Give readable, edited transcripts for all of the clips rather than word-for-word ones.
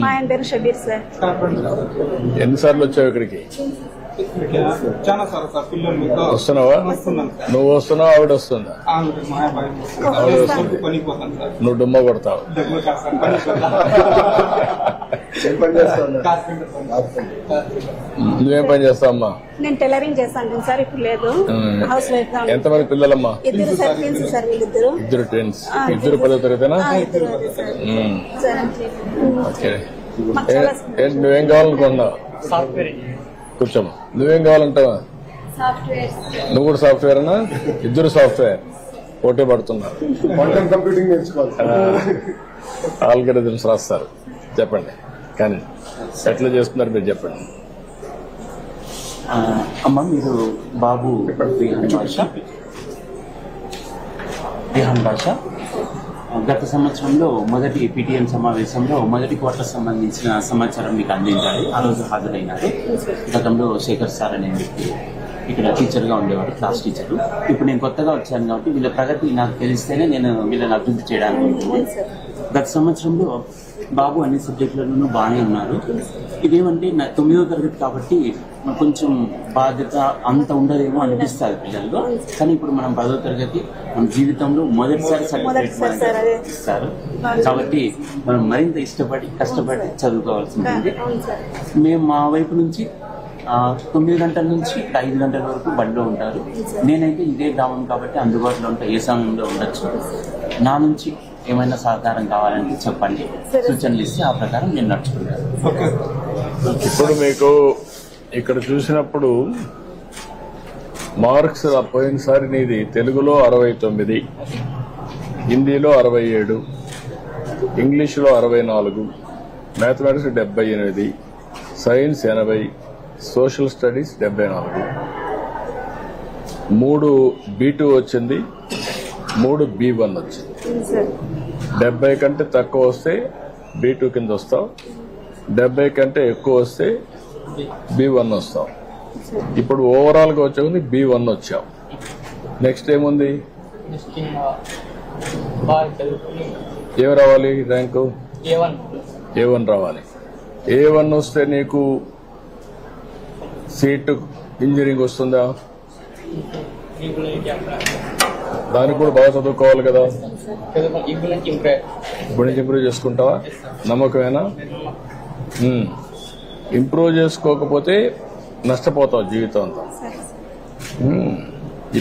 మా ఆయన పేరు షబీర్ సార్. ఎన్నిసార్లు వచ్చావు ఇక్కడికి? చాలా సార్ పిల్లలు వస్తున్నావా? నువ్వు వస్తున్నావు, ఆవిడ వస్తుందా? ఆవిడ వస్తుంది, నువ్వు డుమ్మ కొడతావు. నువ్వేం పని చేస్తావు అమ్మా? నేను టైలరింగ్ చేస్తాను సార్, ఇప్పుడు లేదు. House wife. ఎంతమంది పిల్లలమ్మా? ఇద్దరు సార్, ట్విన్స్ సార్. వీళ్ళిద్దరు ఇద్దరు ట్విన్స్. ఇద్దరు 10వ తరగతినా? ఓకే. నువ్వేం కావాలనుకున్నావు? కూర్చోమ్మా. నువ్వేం కావాలంటావా? నువ్వు కూడా సాఫ్ట్వేరేనా? ఇద్దరు సాఫ్ట్వేర్ పోటీ పడుతున్నారు. కంప్యూటింగ్ నేర్చుకోవాలి. ఆల్గరిథమ్స్ రాస్తారు. చెప్పండి కానీ ఎట్లా చేస్తున్నారు మీరు చెప్పండి. అమ్మ మీరు బాబు రిహాన్ బాషా గత సంవత్సరంలో మొదటి PTM సమావేశంలో మొదటి క్వార్టర్ సంబంధించిన సమాచారం మీకు అందించాలి. ఆ రోజు హాజరైనారు. గతంలో శేఖర్ సార్ అనే వ్యక్తి ఇక్కడ టీచర్గా ఉండేవారు, క్లాస్ టీచరు. ఇప్పుడు నేను కొత్తగా వచ్చాను కాబట్టి వీళ్ళ ప్రగతి నాకు తెలిస్తేనే నేను వీళ్ళని అభివృద్ధి చేయడానికి ఉంటుంది. గత సంవత్సరంలో బాబు అన్ని సబ్జెక్టులలోనూ బాగానే ఉన్నారు. ఇదేమంటే 9వ తరగతి కాబట్టి కొంచెం బాధ్యత అంత ఉండదేమో అనిపిస్తుంది పిల్లల్లో. కానీ ఇప్పుడు మనం 10వ తరగతి మన జీవితంలో మొదటిసారి సర్టిఫికేట్ ఇస్తారు కాబట్టి మనం మరింత ఇష్టపడి కష్టపడి చదువుకోవాల్సి ఉంటుంది. మేము మా వైపు నుంచి 9 గంటల నుంచి 5 గంటల వరకు బండిలో ఉంటారు. నేనైతే ఇదే గ్రామం కాబట్టి అందుబాటులో ఉంటా, ఏ సమయంలో ఉండొచ్చు. నా నుంచి ఏమైనా సహకారం కావాలంటే చెప్పండి, సూచనలు ఇస్తే ఆ ప్రకారం నేను నడుచుకుంటాను. ఇప్పుడు మీకు ఇక్కడ చూసినప్పుడు మార్క్స్ పోయినసారి నీది తెలుగులో 69, హిందీలో 67, ఇంగ్లీష్లో 64, mathematics 78, science 80, social studies 74. 3 B2 వచ్చింది, 3 B1 వచ్చింది. 70 కంటే తక్కువ వస్తే B2 కింద వస్తావు, 70 కంటే ఎక్కువ వస్తే B1 వస్తావు. ఇప్పుడు ఓవరాల్ గా వచ్చే B1 వచ్చావు. నెక్స్ట్ ఏముంది? ఏం రావాలి? ర్యాంకు A1 రావాలి. A1 వస్తే నీకు సీటు ఇంజనీరింగ్ వస్తుందా? దానికి కూడా బాగా చదువుకోవాలి కదా. ఇప్పుడు నుంచి ఇంప్రూవ్ చేసుకుంటావా? నమ్మకమేనా? ఇంప్రూవ్ చేసుకోకపోతే నష్టపోతావు జీవితం అంతా.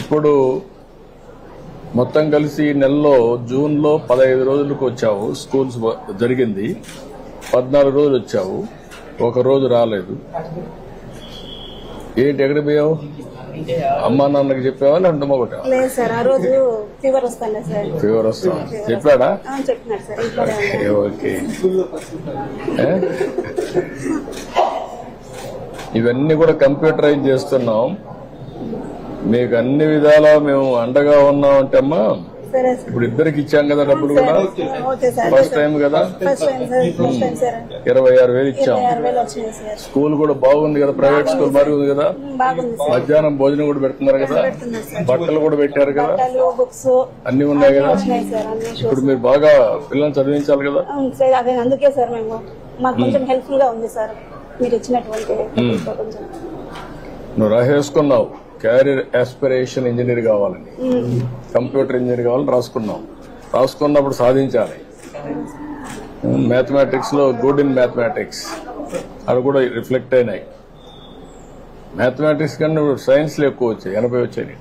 ఇప్పుడు మొత్తం కలిసి నెలలో జూన్లో 15 రోజులకు వచ్చావు. స్కూల్స్ జరిగింది 14 రోజులు వచ్చావు, 1 రోజు రాలేదు. ఏంటి, ఎక్కడ పోయావు? అమ్మా నాన్నకి చెప్పావా లేదంటే మొగటావా? లేదు సార్, ఆ రోజు ఫీవర్ వస్తాను సార్. ఫీవర్ వస్తా చెప్పాడా? చెప్పినారు సార్. ఓకే. ఇవన్నీ కూడా కంప్యూటరైజ్ చేస్తున్నాం. మీకు అన్ని విధాలా మేము అండగా ఉన్నాం అంటే అమ్మా. ఇప్పుడు ఇద్దరికి ఇచ్చాం కదా డబ్బులు కూడా. ఫస్ట్ టైం కదా, 26,000 ఇచ్చాం. స్కూల్ కూడా బాగుంది కదా, ప్రైవేట్ స్కూల్ బాగుంది కదా. మధ్యాహ్నం భోజనం కూడా పెడుతున్నారు కదా, బట్టలు కూడా పెట్టారు కదా, అన్ని ఉన్నాయి కదా. ఇప్పుడు మీరు బాగా పిల్లల్ని చదివించాలి కదా. అందుకే సార్ మేము మాకు కొంచెం హెల్ప్ఫుల్ గా ఉంది సార్ మీరు ఇచ్చినటువంటి. నువ్వు రాసేసుకున్నావు క్యారియర్ ఆస్పిరేషన్ ఇంజనీర్ కావాలని, కంప్యూటర్ ఇంజనీర్ కావాలని రాసుకున్నప్పుడు సాధించాలి. మ్యాథమెటిక్స్ లో గుడ్ ఇన్ మ్యాథమెటిక్స్ అవి కూడా రిఫ్లెక్ట్ అయినాయి. మ్యాథమెటిక్స్ కన్నా సైన్స్ లో ఎక్కువ వచ్చాయి, 80 వచ్చాయి.